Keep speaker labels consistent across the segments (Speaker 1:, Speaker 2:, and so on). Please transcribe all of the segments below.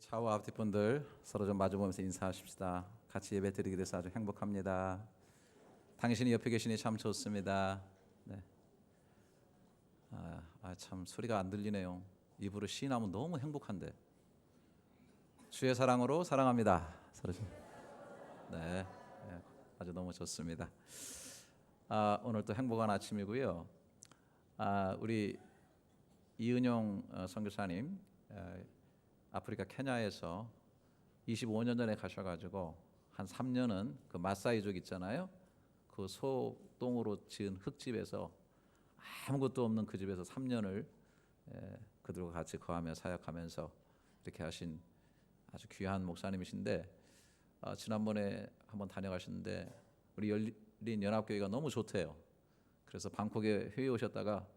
Speaker 1: 좌우 앞뒤 분들 서로 좀 마주보면서 인사하십시다. 같이 예배 드리게 돼서 아주 행복합니다. 당신이 옆에 계시니 참 좋습니다. 네. 참 소리가 안 들리네요. 입으로 시인하면 너무 행복한데. 주의 사랑으로 사랑합니다. 서로 좀. 네, 아주 너무 좋습니다. 오늘 또 행복한 아침이고요. 우리 이은용 선교사님 아프리카 케냐에서 25년 전에 가셔가지고 한 3년은 그 마사이족 있잖아요. 그 소똥으로 지은 흙집에서 아무것도 없는 그 집에서 3년을 그들과 같이 거하며 사역하면서 이렇게 하신 아주 귀한 목사님이신데 지난번에 한번 다녀가셨는데 우리 열린 연합교회가 너무 좋대요. 그래서 방콕에 회의 오셨다가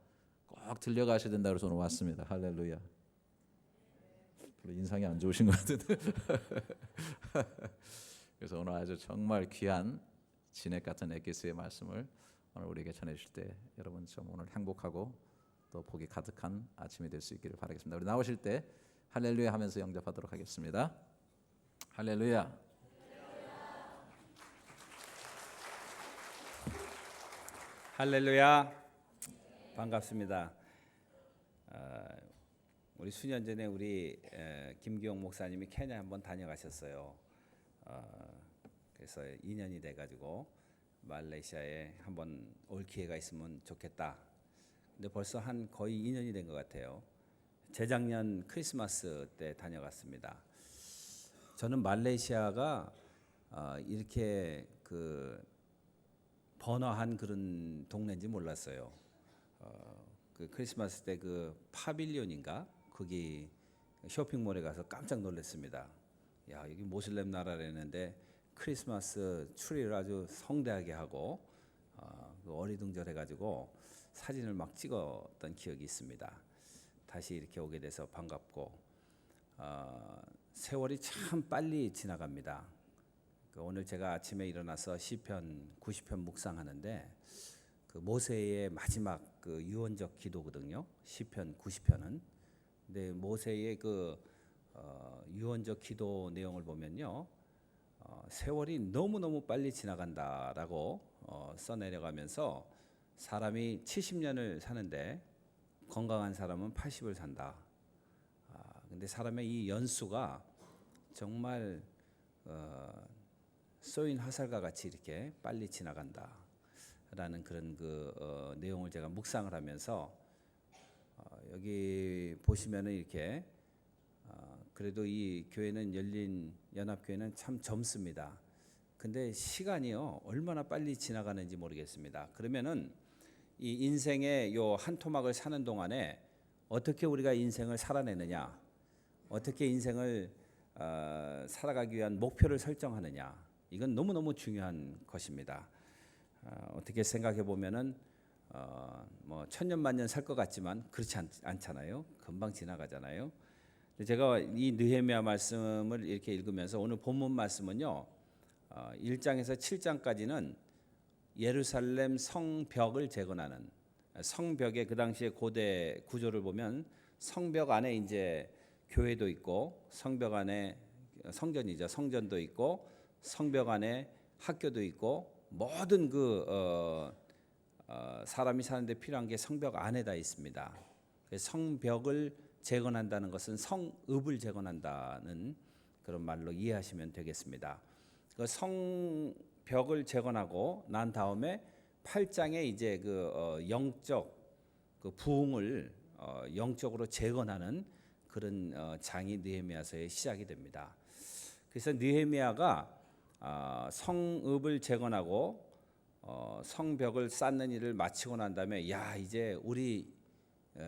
Speaker 1: 꼭 들려가셔야 된다 그래서 오늘 왔습니다. 할렐루야. 별로 인상이 안 좋으신 것 같은데 그래서 오늘 아주 정말 귀한 진액 같은 에기스의 말씀을 오늘 우리에게 전해주실 때 여러분 좀 오늘 행복하고 또 복이 가득한 아침이 될 수 있기를 바라겠습니다. 우리 나오실 때 할렐루야 하면서 영접하도록 하겠습니다. 할렐루야.
Speaker 2: 할렐루야. 반갑습니다. 우리 수년 전에 우리 김기용 목사님이 케냐 한번 다녀가셨어요. 그래서 2년이 돼가지고 말레이시아에 한번 올 기회가 있으면 좋겠다. 근데 벌써 한 거의 2년이 된 것 같아요. 재작년 크리스마스 때 다녀갔습니다. 저는 말레이시아가 이렇게 그 번화한 그런 동네인지 몰랐어요. 그 크리스마스 때 그 파빌리온인가 거기 쇼핑몰에 가서 깜짝 놀랐습니다. 야, 여기 모슬렘 나라라는데 크리스마스 추리를 아주 성대하게 하고 어리둥절해가지고 사진을 막 찍었던 기억이 있습니다. 다시 이렇게 오게 돼서 반갑고 세월이 참 빨리 지나갑니다. 오늘 제가 아침에 일어나서 시편 90편 묵상하는데 그 모세의 마지막 그 유언적 기도거든요. 시편 90편은. 근데 모세의 그 유언적 기도 내용을 보면요, 세월이 너무 빨리 지나간다라고 써내려가면서 사람이 70년을 사는데 건강한 사람은 80을 산다. 근데 사람의 이 연수가 정말 쏘인 화살과 같이 이렇게 빨리 지나간다라는 그런 그 내용을 제가 묵상을 하면서 여기 보시면은 이렇게 그래도 이 교회는 열린 연합교회는 참 젊습니다. 근데 시간이요 얼마나 빨리 지나가는지 모르겠습니다. 그러면은 이 인생의 요 한 토막을 사는 동안에 어떻게 우리가 인생을 살아내느냐, 어떻게 인생을 살아가기 위한 목표를 설정하느냐, 이건 너무너무 중요한 것입니다. 어떻게 생각해 보면은 뭐 천년만년 살 것 같지만 그렇지 않잖아요. 금방 지나가잖아요. 제가 이 느헤미야 말씀을 이렇게 읽으면서 오늘 본문 말씀은요 1장에서 7장까지는 예루살렘 성벽을 재건하는, 성벽의 그 당시의 고대 구조를 보면 성벽 안에 이제 교회도 있고 성벽 안에 성전이죠. 성전도 있고 성벽 안에 학교도 있고 모든 그 사람이 사는데 필요한 게 성벽 안에 다 있습니다. 성벽을 재건한다는 것은 성읍을 재건한다는 그런 말로 이해하시면 되겠습니다. 그 성벽을 재건하고 난 다음에 8장에 이제 그 영적 그 부흥을 영적으로 재건하는 그런 장이 느헤미야서의 시작이 됩니다. 그래서 느헤미야가 성읍을 재건하고 성벽을 쌓는 일을 마치고 난 다음에 야 이제 우리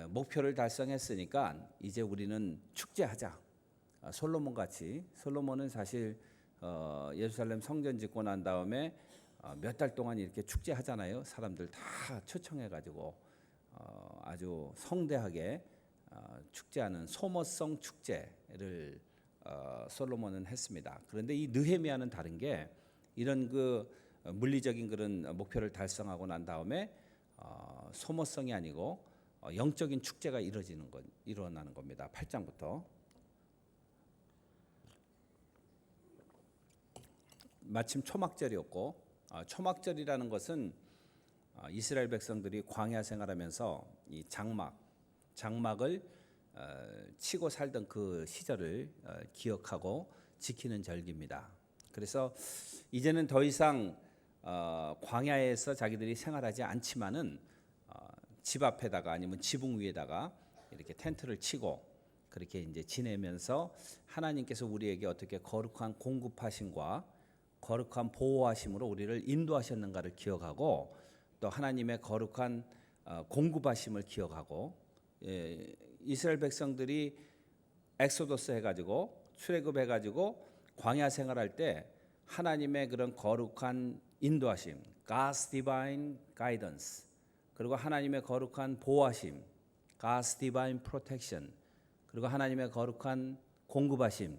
Speaker 2: 목표를 달성했으니까 이제 우리는 축제하자. 솔로몬 같이, 솔로몬은 사실 예루살렘 성전 짓고 난 다음에 몇 달 동안 이렇게 축제하잖아요. 사람들 다 초청해가지고 아주 성대하게 축제하는 소모성 축제를 솔로몬은 했습니다. 그런데 이 느헤미야는 다른 게 이런 그 물리적인 그런 목표를 달성하고 난 다음에 소모성이 아니고 영적인 축제가 일어나는 겁니다. 8장부터. 마침 초막절이었고 초막절이라는 것은 이스라엘 백성들이 광야 생활하면서 이 장막을 치고 살던 그 시절을 기억하고 지키는 절기입니다. 그래서 이제는 더 이상 광야에서 자기들이 생활하지 않지만은 집 앞에다가 아니면 지붕 위에다가 이렇게 텐트를 치고 그렇게 이제 지내면서 하나님께서 우리에게 어떻게 거룩한 공급하심과 거룩한 보호하심으로 우리를 인도하셨는가를 기억하고 또 하나님의 거룩한 공급하심을 기억하고 이스라엘 백성들이 엑소더스 해가지고 출애굽해가지고 광야 생활할 때 하나님의 그런 거룩한 인도하심, God's divine guidance, 그리고 하나님의 거룩한 보호하심, God's divine protection, 그리고 하나님의 거룩한 공급하심,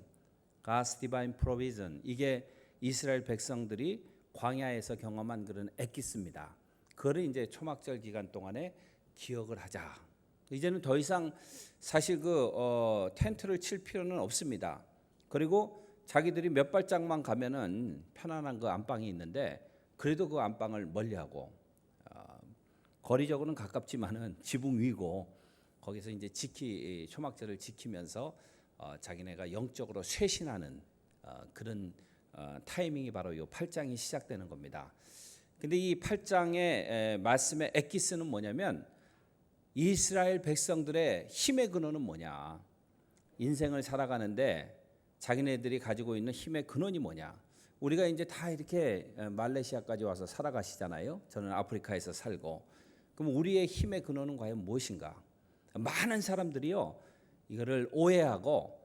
Speaker 2: God's divine provision, 이게 이스라엘 백성들이 광야에서 경험한 그런 엑기스입니다. 그거를 이제 초막절 기간 동안에 기억을 하자. 이제는 더 이상 사실 텐트를 칠 필요는 없습니다. 그리고 자기들이 몇 발짝만 가면은 편안한 그 안방이 있는데 그래도 그 안방을 멀리하고 거리적으로는 가깝지만은 지붕 위고 거기서 이제 초막절을 지키면서 자기네가 영적으로 쇄신하는 그런 타이밍이 바로 이 8장이 시작되는 겁니다. 근데 이 8장의 말씀의 엑기스는 뭐냐면 이스라엘 백성들의 힘의 근원은 뭐냐? 인생을 살아가는데 자기네들이 가지고 있는 힘의 근원이 뭐냐? 우리가 이제 다 이렇게 말레이시아까지 와서 살아가시잖아요. 저는 아프리카에서 살고. 그럼 우리의 힘의 근원은 과연 무엇인가? 많은 사람들이요 이거를 오해하고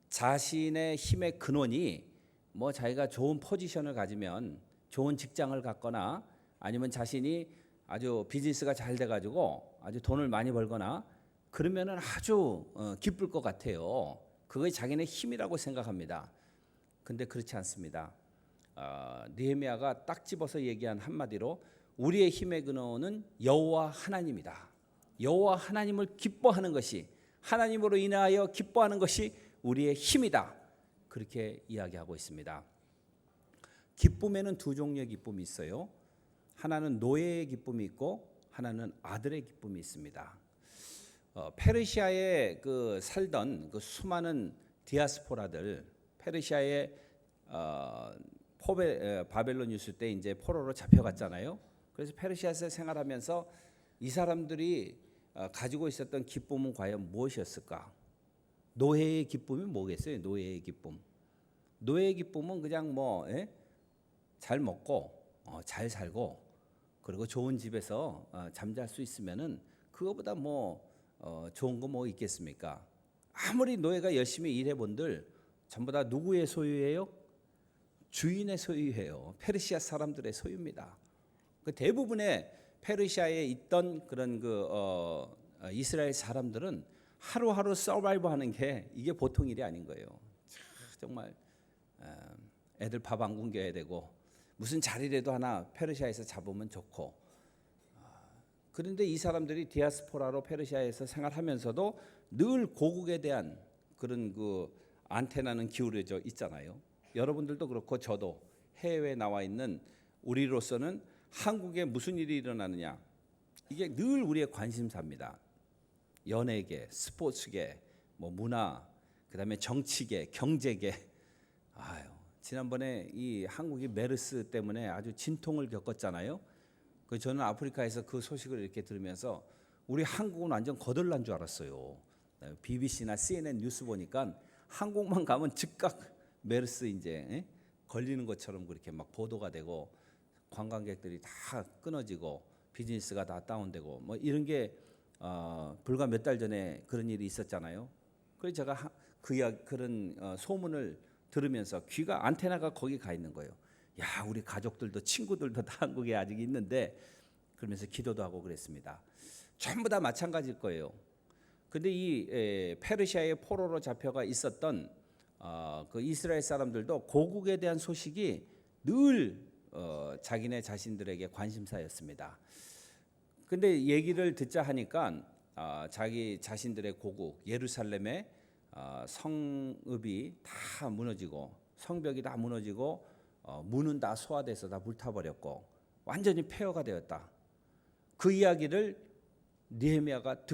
Speaker 2: 자신의 힘의 근원이 뭐 자기가 좋은 포지션을 가지면 좋은 직장을 갖거나 아니면 자신이 아주 비즈니스가 잘 돼가지고 아주 돈을 많이 벌거나 그러면은 아주 기쁠 것 같아요. 그게 자기네 힘이라고 생각합니다. 근데 그렇지 않습니다. 느헤미야가 딱 집어서 얘기한 한마디로 우리의 힘의 근원은 여호와 하나님이다. 여호와 하나님을 기뻐하는 것이 하나님으로 인하여 기뻐하는 것이 우리의 힘이다. 그렇게 이야기하고 있습니다. 기쁨에는 두 종류의 기쁨이 있어요. 하나는 노예의 기쁨이 있고 하나는 아들의 기쁨이 있습니다. 페르시아에 살던 그 수많은 디아스포라들, 페르시아에 바벨론 유수 때 이제 포로로 잡혀갔잖아요. 그래서 페르시아에서 생활하면서 이 사람들이 가지고 있었던 기쁨은 과연 무엇이었을까? 노예의 기쁨이 뭐겠어요? 노예의 기쁨. 노예의 기쁨은 그냥 잘 먹고 잘 살고 그리고 좋은 집에서 잠잘 수 있으면은 그거보다 좋은 거 뭐 있겠습니까? 아무리 노예가 열심히 일해본들 전부 다 누구의 소유예요? 주인의 소유예요. 페르시아 사람들의 소유입니다. 그 대부분의 페르시아에 있던 그런 이스라엘 사람들은 하루하루 서바이브 하는 게 이게 보통 일이 아닌 거예요. 정말 애들 밥 안 굶겨야 되고 무슨 자리라도 하나 페르시아에서 잡으면 좋고 그런데 이 사람들이 디아스포라로 페르시아에서 생활하면서도 늘 고국에 대한 그런 안테나는 기울여져 있잖아요. 여러분들도 그렇고 저도 해외에 나와 있는 우리로서는 한국에 무슨 일이 일어나느냐 이게 늘 우리의 관심사입니다. 연예계, 스포츠계, 문화, 그다음에 정치계, 경제계. 지난번에 이 한국이 메르스 때문에 아주 진통을 겪었잖아요. 저는 아프리카에서 그 소식을 이렇게 들으면서 우리 한국은 완전 거덜난 줄 알았어요. BBC나 CNN 뉴스 보니까 한국만 가면 즉각 메르스 이제 걸리는 것처럼 그렇게 막 보도가 되고 관광객들이 다 끊어지고 비즈니스가 다 다운되고 이런 게 불과 몇 달 전에 그런 일이 있었잖아요. 그래서 제가 그런 소문을 들으면서 귀가 안테나가 거기 가 있는 거예요. 야, 우리 가족들도 친구들도 다 한국에 아직 있는데 그러면서 기도도 하고 그랬습니다. 전부 다 마찬가지일 거예요. 근데 이 페르시아의 포로로 잡혀가 있었던 그 이스라엘 사람들도 고국에 대한 소식이 늘 자기네 자신들에게 관심사였습니다. 근데 얘기를 듣자 하니까 자기 자신들의 고국 예루살렘의 성읍이 다 무너지고 성벽이 다 무너지고 무는 다 소화돼서 다 불타버렸고 완전히 폐허가 되었다. 그 이야기를 느헤미야가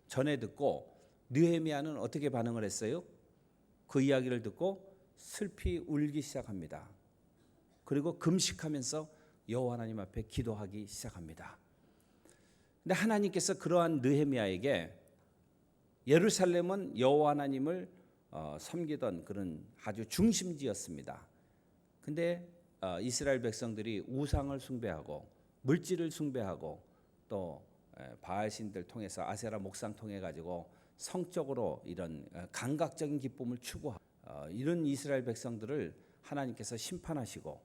Speaker 2: 전해 듣고 느헤미야는 어떻게 반응을 했어요? 그 이야기를 듣고 슬피 울기 시작합니다. 그리고 금식하면서 여호와 하나님 앞에 기도하기 시작합니다. 근데 하나님께서 그러한 느헤미야에게 예루살렘은 여호와 하나님을 섬기던 그런 아주 중심지였습니다. 근데 이스라엘 백성들이 우상을 숭배하고 물질을 숭배하고 또 바알신들 통해서 아세라 목상 통해 가지고 성적으로 이런 감각적인 기쁨을 추구하고 이런 이스라엘 백성들을 하나님께서 심판하시고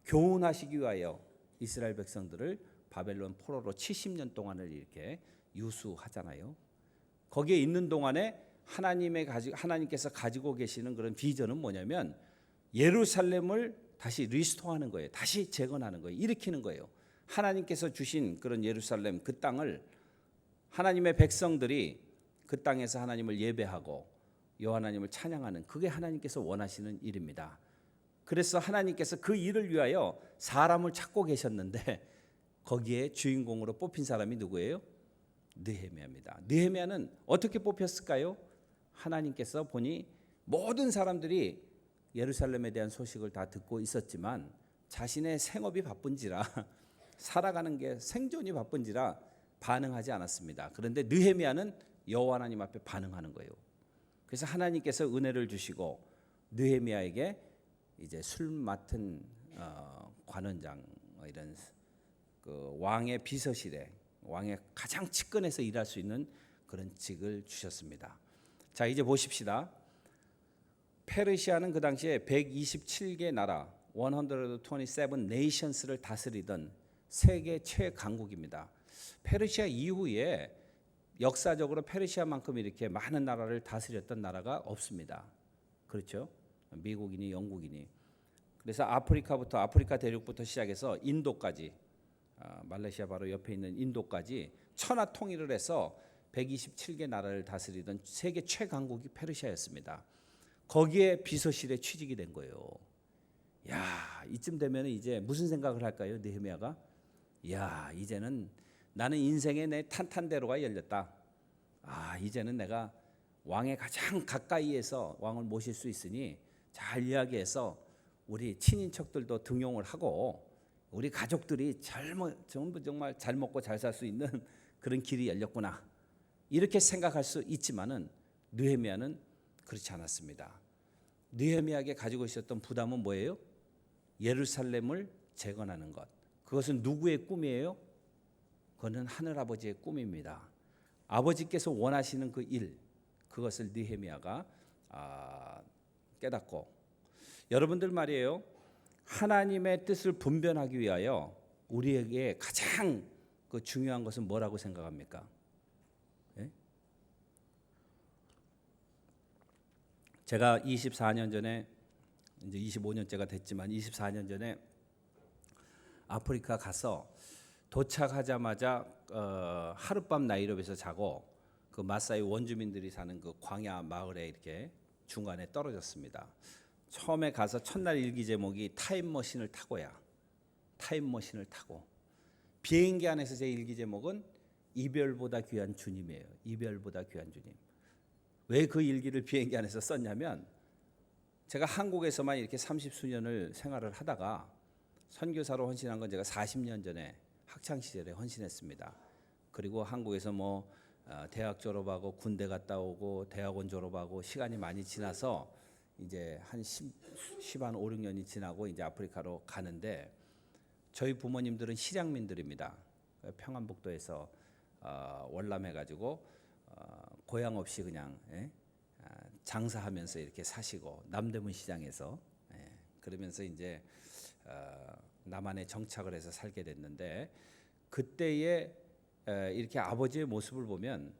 Speaker 2: 교훈하시기 위하여 이스라엘 백성들을 바벨론 포로로 70년 동안을 이렇게 유수하잖아요. 거기에 있는 동안에 하나님께서 가지고 계시는 그런 비전은 뭐냐면 예루살렘을 다시 리스토어하는 거예요. 다시 재건하는 거예요. 일으키는 거예요. 하나님께서 주신 그런 예루살렘 그 땅을 하나님의 백성들이 그 땅에서 하나님을 예배하고 여호와 하나님을 찬양하는 그게 하나님께서 원하시는 일입니다. 그래서 하나님께서 그 일을 위하여 사람을 찾고 계셨는데 거기에 주인공으로 뽑힌 사람이 누구예요? 느헤미야입니다. 느헤미야는 어떻게 뽑혔을까요? 하나님께서 보니 모든 사람들이 예루살렘에 대한 소식을 다 듣고 있었지만 자신의 생업이 바쁜지라 살아가는 게 생존이 바쁜지라 반응하지 않았습니다. 그런데 느헤미야는 여호와 하나님 앞에 반응하는 거예요. 그래서 하나님께서 은혜를 주시고 느헤미야에게 이제 술 맡은 관원장 이런 그 왕의 비서실에 왕의 가장 측근에서 일할 수 있는 그런 직을 주셨습니다. 자, 이제 보십시다. 페르시아는 그 당시에 127개 나라 127 nations를 다스리던 세계 최강국입니다. 페르시아 이후에 역사적으로 페르시아만큼 이렇게 많은 나라를 다스렸던 나라가 없습니다. 그렇죠? 미국이니 영국이니. 그래서 아프리카 대륙부터 시작해서 인도까지 말레이시아 바로 옆에 있는 인도까지 천하 통일을 해서 127개 나라를 다스리던 세계 최강국이 페르시아였습니다. 거기에 비서실에 취직이 된 거예요. 야, 이쯤 되면 이제 무슨 생각을 할까요? 느헤미야가 야, 이제는 나는 인생의 내 탄탄대로가 열렸다. 이제는 내가 왕의 가장 가까이에서 왕을 모실 수 있으니 잘 이야기해서 우리 친인척들도 등용을 하고 우리 가족들이 전부 정말 잘 먹고 잘 살 수 있는 그런 길이 열렸구나. 이렇게 생각할 수 있지만은 느헤미야는 그렇지 않았습니다. 느헤미야에게 가지고 있었던 부담은 뭐예요? 예루살렘을 재건하는 것. 그것은 누구의 꿈이에요? 그것은 하늘아버지의 꿈입니다. 아버지께서 원하시는 그 일, 그것을 느헤미야가 깨닫고 여러분들 말이에요. 하나님의 뜻을 분별하기 위하여 우리에게 가장 그 중요한 것은 뭐라고 생각합니까? 예? 제가 24년 전에 이제 25년째가 됐지만 24년 전에 아프리카 가서 도착하자마자 하룻밤 나이로비에서 자고 그 마사이 원주민들이 사는 그 광야 마을에 이렇게 중간에 떨어졌습니다. 처음에 가서 첫날 일기 제목이 타임머신을 타고야. 타임머신을 타고. 비행기 안에서 제 일기 제목은 이별보다 귀한 주님이에요. 이별보다 귀한 주님. 왜 그 일기를 비행기 안에서 썼냐면 제가 한국에서만 이렇게 30수년을 생활을 하다가 선교사로 헌신한 건 제가 40년 전에 학창 시절에 헌신했습니다. 그리고 한국에서 뭐 대학 졸업하고 군대 갔다 오고 대학원 졸업하고 시간이 많이 지나서 이제 한 5, 6년이 지나고 이제 아프리카로 가는데 저희 부모님들은 실향민들입니다. 평안북도에서 월남해가지고 고향 없이 그냥 장사하면서 이렇게 사시고 남대문 시장에서 그러면서 이제 남한에 정착을 해서 살게 됐는데 그때에 이렇게 아버지의 모습을 보면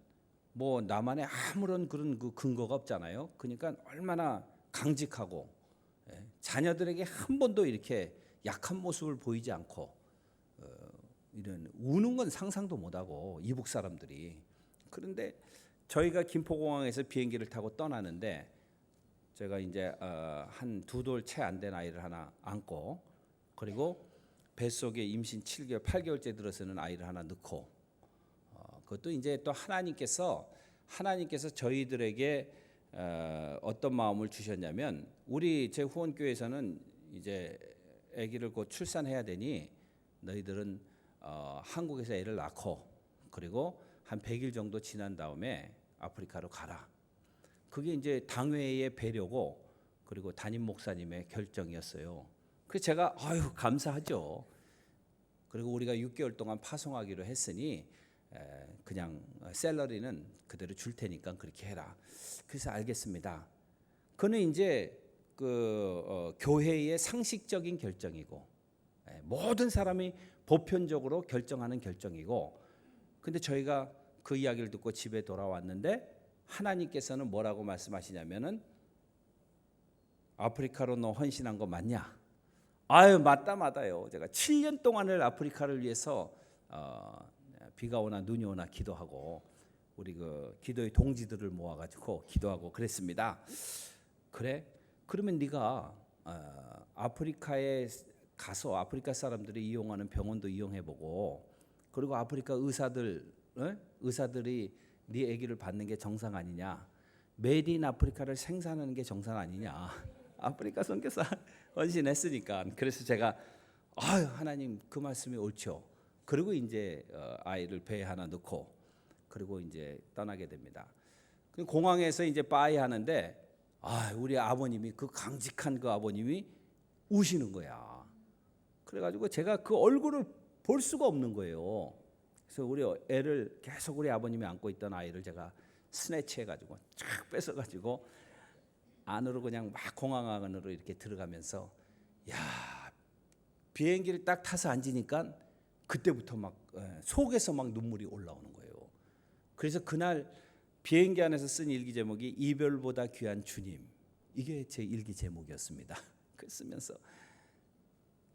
Speaker 2: 뭐 남한에 아무런 그런 그 근거가 없잖아요. 그러니까 얼마나 강직하고 자녀들에게 한 번도 이렇게 약한 모습을 보이지 않고 이런 우는 건 상상도 못하고 이북 사람들이. 그런데 저희가 김포공항에서 비행기를 타고 떠나는데 제가 이제 한 2돌 채 안 된 아이를 하나 안고, 그리고 뱃속에 임신 7개월, 8개월째 들어서는 아이를 하나 넣고, 그것도 이제 또 하나님께서 저희들에게 어떤 마음을 주셨냐면, 우리 제 후원교회에서는 이제 아기를 곧 출산해야 되니 너희들은 한국에서 애를 낳고 그리고 한 100일 정도 지난 다음에 아프리카로 가라. 그게 이제 당회의 배려고, 그리고 담임 목사님의 결정이었어요. 그래서 제가 감사하죠. 그리고 우리가 6개월 동안 파송하기로 했으니 그냥 샐러리는 그대로 줄 테니까 그렇게 해라. 그래서 알겠습니다. 그는 이제 교회의 상식적인 결정이고, 모든 사람이 보편적으로 결정하는 결정이고, 근데 저희가 그 이야기를 듣고 집에 돌아왔는데 하나님께서는 뭐라고 말씀하시냐면은, 아프리카로 너 헌신한 거 맞냐? 맞다요. 제가 7년 동안을 아프리카를 위해서 비가 오나 눈이 오나 기도하고, 우리 그 기도의 동지들을 모아가지고 기도하고 그랬습니다. 그래? 그러면 네가 아프리카에 가서 아프리카 사람들이 이용하는 병원도 이용해보고, 그리고 아프리카 의사들이 네 아기를 받는 게 정상 아니냐? 메이드 인 아프리카를 생산하는 게 정상 아니냐? 아프리카 선교사 헌신했으니까. 그래서 제가 하나님 그 말씀이 옳죠. 그리고 이제 아이를 배에 하나 넣고, 그리고 이제 떠나게 됩니다. 공항에서 이제 빠이 하는데 우리 아버님이, 그 강직한 그 아버님이 우시는 거야. 그래가지고 제가 그 얼굴을 볼 수가 없는 거예요. 그래서 우리 애를 계속 우리 아버님이 안고 있던 아이를 제가 스네치해가지고 쫙 뺏어가지고 안으로 그냥 막 공항 안으로 이렇게 들어가면서, 비행기를 딱 타서 앉으니까 그때부터 막 속에서 막 눈물이 올라오는 거예요. 그래서 그날 비행기 안에서 쓴 일기 제목이 이별보다 귀한 주님, 이게 제 일기 제목이었습니다. 그 쓰면서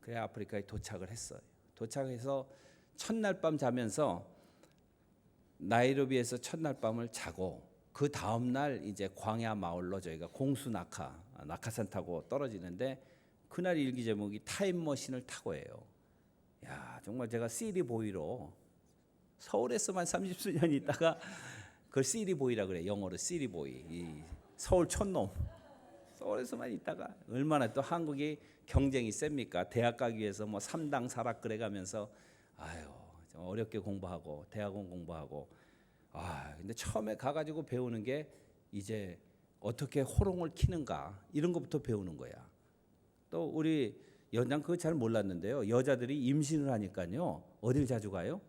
Speaker 2: 그래 아프리카에 도착을 했어요. 도착해서 첫날 밤 자면서 나이로비에서 첫날 밤을 자고, 그 다음 날 이제 광야 마을로 저희가 공수 낙하산 타고 떨어지는데, 그날 일기 제목이 타임머신을 타고예요. 정말 제가 시리 보이로 서울에서만 30수년 있다가, 그걸 시리 보이라 그래. 영어로 시리 보이. 이 서울 촌놈. 서울에서만 있다가 얼마나 또 한국이 경쟁이 셉니까? 대학 가기 위해서 뭐 3당 4락 그래 가면서 좀 어렵게 공부하고 대학원 공부하고, 근데 처음에 가가지고 배우는 게 이제 어떻게 호롱을 키는가, 이런 것부터 배우는 거야. 또 우리 난 그거 잘 몰랐는데요. 여자들이 임신을 하니까요, 어딜 자주 가요?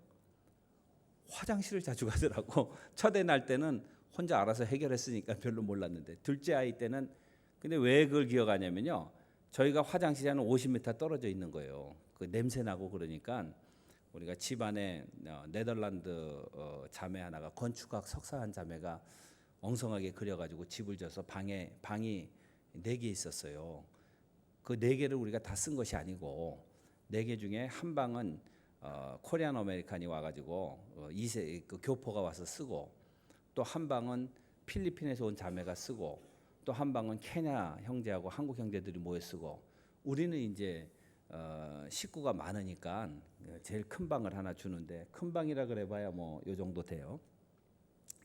Speaker 2: 화장실을 자주 가더라고. 첫애 날 때는 혼자 알아서 해결했으니까 별로 몰랐는데, 둘째 아이 때는, 근데 왜 그걸 기억하냐면요, 저희가 화장실이 한 50m 떨어져 있는 거예요. 그 냄새 나고 그러니까 우리가 집안에 네덜란드 자매 하나가, 건축학 석사한 자매가 엉성하게 그려가지고 집을 져서 방이 4개 있었어요. 그 4개를 우리가 다 쓴 것이 아니고, 4개 중에 한 방은 코리안 아메리칸이 와가지고 2세 그 교포가 와서 쓰고, 또 한 방은 필리핀에서 온 자매가 쓰고, 또 한 방은 케냐 형제하고 한국 형제들이 모여 쓰고, 우리는 이제 식구가 많으니까 제일 큰 방을 하나 주는데, 큰 방이라 그래봐야 뭐 요 정도 돼요.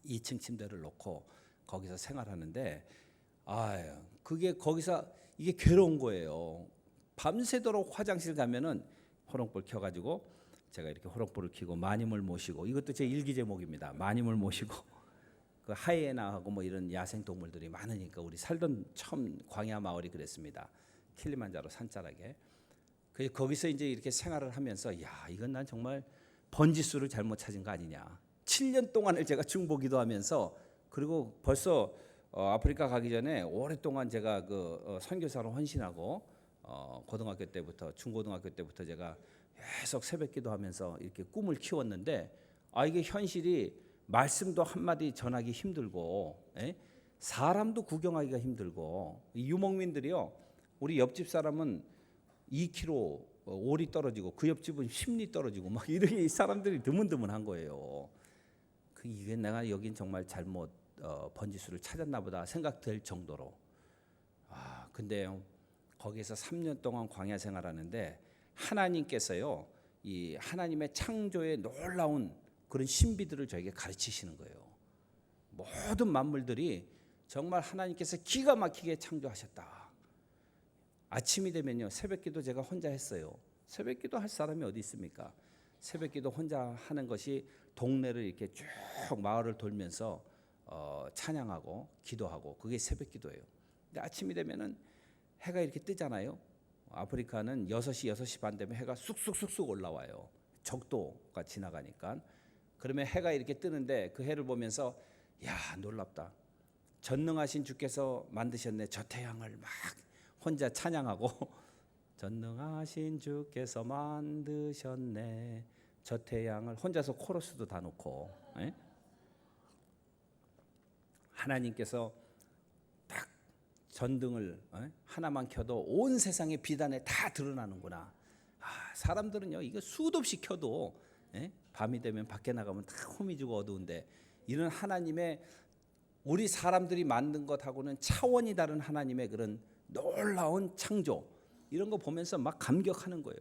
Speaker 2: 2층 침대를 놓고 거기서 생활하는데, 그게 거기서 이게 괴로운 거예요. 밤새도록 화장실 가면은 호롱불 켜가지고 제가 이렇게 호롱불을 켜고 마님을 모시고, 이것도 제 일기 제목입니다. 마님을 모시고, 그 하이에나하고 뭐 이런 야생 동물들이 많으니까, 우리 살던 처음 광야 마을이 그랬습니다. 킬리만자로 산자락에. 그래서 거기서 이제 이렇게 생활을 하면서, 이건 난 정말 번지수를 잘못 찾은 거 아니냐. 7년 동안을 제가 중보기도 하면서, 그리고 벌써 아프리카 가기 전에 오랫동안 제가 그 선교사로 헌신하고, 고등학교 때부터, 중고등학교 때부터 제가 계속 새벽기도 하면서 이렇게 꿈을 키웠는데, 이게 현실이 말씀도 한마디 전하기 힘들고, 사람도 구경하기가 힘들고, 유목민들이요, 우리 옆집 사람은 2km 올이 떨어지고 그 옆집은 10리 떨어지고 막 이렇게 사람들이 드문드문한 거예요. 이게 내가 여긴 정말 잘못 번지수를 찾았나 보다 생각될 정도로. 근데요, 거기에서 3년 동안 광야 생활하는데 하나님께서요, 이 하나님의 창조의 놀라운 그런 신비들을 저에게 가르치시는 거예요. 모든 만물들이 정말 하나님께서 기가 막히게 창조하셨다. 아침이 되면요, 새벽기도 제가 혼자 했어요. 새벽기도 할 사람이 어디 있습니까? 새벽기도 혼자 하는 것이 동네를 이렇게 쭉 마을을 돌면서 찬양하고 기도하고, 그게 새벽기도예요. 근데 아침이 되면은 해가 이렇게 뜨잖아요. 아프리카는 6시, 6시 반 되면 해가 쑥쑥쑥쑥 올라와요. 적도가 지나가니까. 그러면 해가 이렇게 뜨는데 그 해를 보면서 야, 놀랍다. 전능하신 주께서 만드셨네. 저 태양을 막 혼자 찬양하고 전능하신 주께서 만드셨네. 저 태양을 혼자서 코러스도 다 놓고, 예? 하나님께서 딱 전등을 하나만 켜도 온 세상의 비단에 다 드러나는구나. 사람들은요, 이거 수도 없이 켜도 밤이 되면 밖에 나가면 다 호미지고 어두운데, 이런 하나님의, 우리 사람들이 만든 것하고는 차원이 다른 하나님의 그런 놀라운 창조, 이런 거 보면서 막 감격하는 거예요.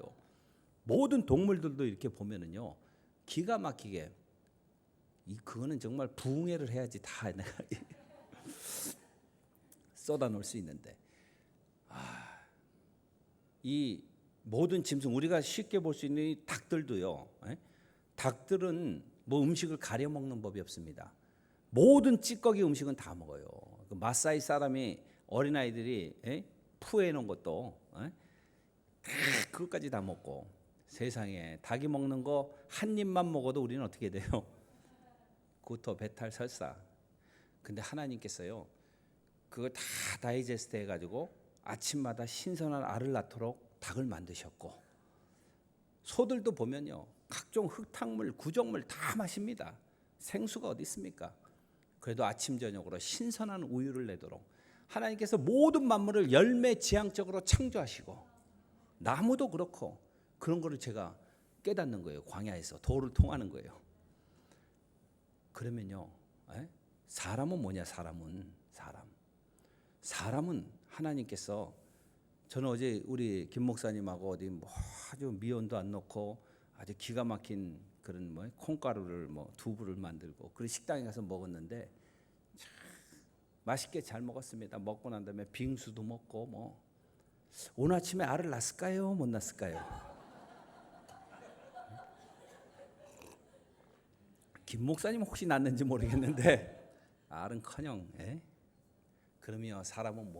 Speaker 2: 모든 동물들도 이렇게 보면은요, 기가 막히게, 그거는 정말 부흥회를 해야지 다 내가 쏟아놓을 수 있는데, 이 모든 짐승, 우리가 쉽게 볼 수 있는 이 닭들도요, 닭들은 뭐 음식을 가려 먹는 법이 없습니다. 모든 찌꺼기 음식은 다 먹어요. 그 마사이 사람이 어린아이들이 푸해 놓은 것도 그것까지 다 먹고, 세상에 닭이 먹는 거 한 입만 먹어도 우리는 어떻게 돼요? 구토, 배탈, 설사. 근데 하나님께서요, 그거 다 다이제스트 해가지고 아침마다 신선한 알을 낳도록 닭을 만드셨고, 소들도 보면요, 각종 흙탕물, 구정물 다 마십니다. 생수가 어디 있습니까? 그래도 아침 저녁으로 신선한 우유를 내도록 하나님께서 모든 만물을 열매지향적으로 창조하시고, 나무도 그렇고, 그런 거를 제가 깨닫는 거예요. 광야에서 도를 통하는 거예요. 그러면요, 사람은 뭐냐? 사람은 하나님께서, 저는 어제 우리 김 목사님하고 어디 뭐 아주 미온도 안 넣고 아주 기가 막힌 그런 콩가루를 두부를 만들고 그런 식당에 가서 먹었는데 참 맛있게 잘 먹었습니다. 먹고 난 다음에 빙수도 먹고 오늘 아침에 알을 낳았을까요? 못 낳았을까요? 김 목사님 혹시 낳는지 모르겠는데 알은커녕. 그러면 사람은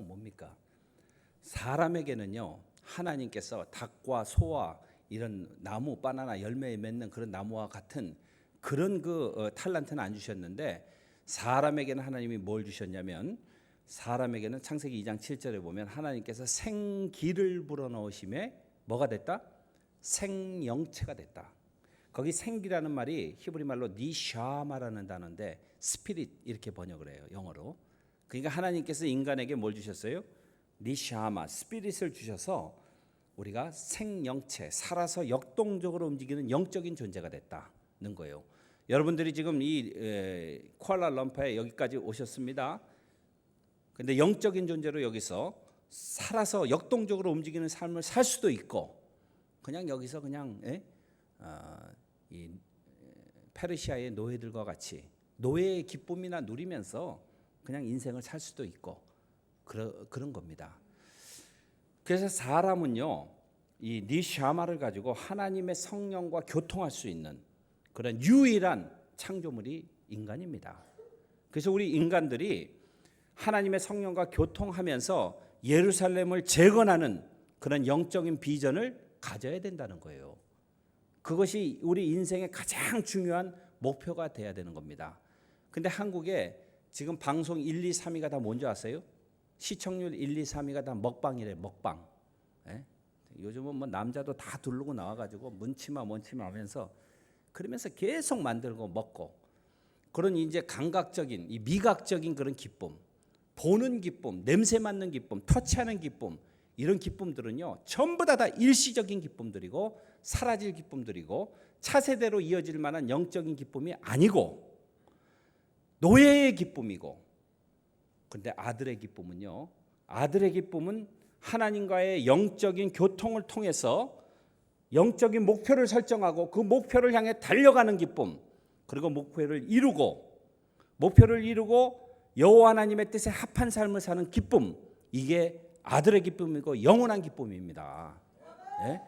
Speaker 2: 뭡니까? 사람에게는요, 하나님께서 닭과 소와 이런 나무, 바나나 열매에 맺는 그런 나무와 같은 그런 탤런트는 안 주셨는데, 사람에게는 하나님이 뭘 주셨냐면, 사람에게는 창세기 2장 7절에 보면 하나님께서 생기를 불어넣으심에 뭐가 됐다? 생영체가 됐다. 거기 생기라는 말이 히브리 말로 니샤마라는 단어인데 스피릿 이렇게 번역을 해요, 영어로. 그러니까 하나님께서 인간에게 뭘 주셨어요? 니샤마, 스피릿을 주셔서 우리가 생영체, 살아서 역동적으로 움직이는 영적인 존재가 됐다는 거예요. 여러분들이 지금 이 쿠알라룸푸르에 여기까지 오셨습니다. 근데 영적인 존재로 여기서 살아서 역동적으로 움직이는 삶을 살 수도 있고, 그냥 여기서 그냥 이 페르시아의 노예들과 같이 노예의 기쁨이나 누리면서 그냥 인생을 살 수도 있고, 그런 겁니다. 그래서 사람은요, 이 니샤마를 가지고 하나님의 성령과 교통할 수 있는 그런 유일한 창조물이 인간입니다. 그래서 우리 인간들이 하나님의 성령과 교통하면서 예루살렘을 재건하는 그런 영적인 비전을 가져야 된다는 거예요. 그것이 우리 인생의 가장 중요한 목표가 돼야 되는 겁니다. 근데 한국에 지금 방송 1, 2, 3위가 다 뭔지 아세요? 시청률 1, 2, 3위가 다 먹방이래, 먹방. 요즘은 남자도 다 두르고 나와가지고 문치마 하면서 그러면서 계속 만들고 먹고, 그런 이제 감각적인, 이 미각적인 그런 기쁨, 보는 기쁨, 냄새 맡는 기쁨, 터치하는 기쁨, 이런 기쁨들은요, 전부 다 일시적인 기쁨들이고 사라질 기쁨들이고 차세대로 이어질 만한 영적인 기쁨이 아니고 노예의 기쁨이고, 근데 아들의 기쁨은요, 아들의 기쁨은 하나님과의 영적인 교통을 통해서 영적인 목표를 설정하고 그 목표를 향해 달려가는 기쁨, 그리고 목표를 이루고 여호와 하나님의 뜻에 합한 삶을 사는 기쁨, 이게 아들의 기쁨이고 영원한 기쁨입니다. 예?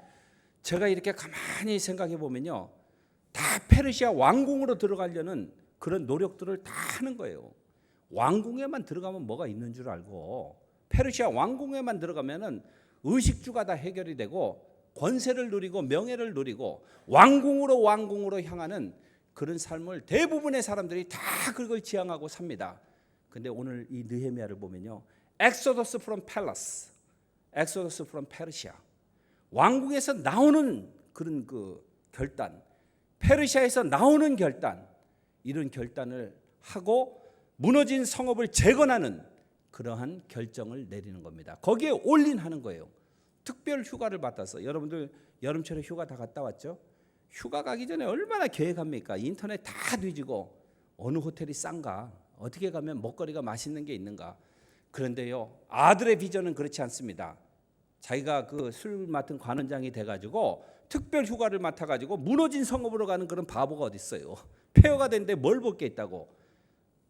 Speaker 2: 제가 이렇게 가만히 생각해 보면요, 다 페르시아 왕궁으로 들어가려는 그런 노력들을 다 하는 거예요. 왕궁에만 들어가면 뭐가 있는 줄 알고, 페르시아 왕궁에만 들어가면은 의식주가 다 해결이 되고 권세를 누리고 명예를 누리고 왕궁으로 향하는 그런 삶을 대부분의 사람들이 다 그걸 지향하고 삽니다. 근데 오늘 이 느헤미야를 보면요, Exodus from Palace, Exodus from Persia, 왕궁에서 나오는 그런 그 결단, 페르시아에서 나오는 결단, 이런 결단을 하고 무너진 성읍을 재건하는 그러한 결정을 내리는 겁니다. 거기에 올인하는 거예요. 특별 휴가를 받아서, 여러분들 여름철에 휴가 다 갔다 왔죠? 휴가 가기 전에 얼마나 계획합니까? 인터넷 다 뒤지고 어느 호텔이 싼가, 어떻게 가면 먹거리가 맛있는 게 있는가. 그런데요, 아들의 비전은 그렇지 않습니다. 자기가 그 술 맡은 관원장이 돼가지고 특별 휴가를 맡아가지고 무너진 성읍으로 가는 그런 바보가 어디 있어요? 폐허가 됐는데 뭘 볼 게 있다고.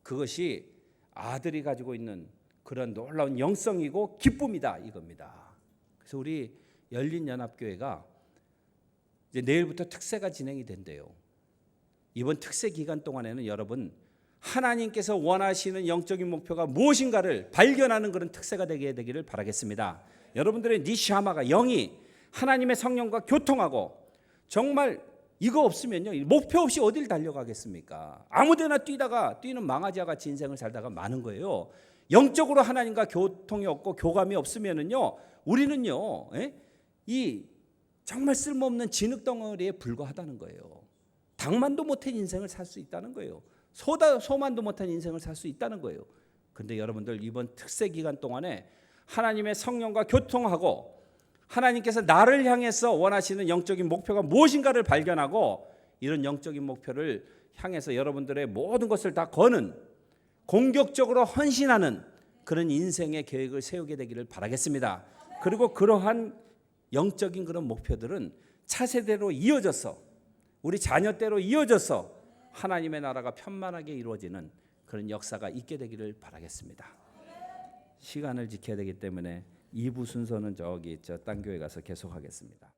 Speaker 2: 그것이 아들이 가지고 있는 그런 놀라운 영성이고 기쁨이다, 이겁니다. 그래서 우리 열린연합교회가 이제 내일부터 특세가 진행이 된대요. 이번 특세 기간 동안에는 여러분, 하나님께서 원하시는 영적인 목표가 무엇인가를 발견하는 그런 특세가 되게 되기를 바라겠습니다. 여러분들의 니샤마가, 영이 하나님의 성령과 교통하고, 정말 이거 없으면요, 목표 없이 어딜 달려가겠습니까? 아무데나 뛰는 망아지와 같이 인생을 살다가 마는 거예요. 영적으로 하나님과 교통이 없고 교감이 없으면은요, 우리는요, 이 정말 쓸모없는 진흙덩어리에 불과하다는 거예요. 닭만도 못한 인생을 살 수 있다는 거예요. 소만도 못한 인생을 살 수 있다는 거예요. 그런데 여러분들, 이번 특세 기간 동안에 하나님의 성령과 교통하고 하나님께서 나를 향해서 원하시는 영적인 목표가 무엇인가를 발견하고, 이런 영적인 목표를 향해서 여러분들의 모든 것을 다 거는, 공격적으로 헌신하는 그런 인생의 계획을 세우게 되기를 바라겠습니다. 그리고 그러한 영적인 그런 목표들은 차세대로 이어져서, 우리 자녀대로 이어져서 하나님의 나라가 편만하게 이루어지는 그런 역사가 있게 되기를 바라겠습니다. 시간을 지켜야 되기 때문에 2부 순서는 저기 딴 교회 가서 계속하겠습니다.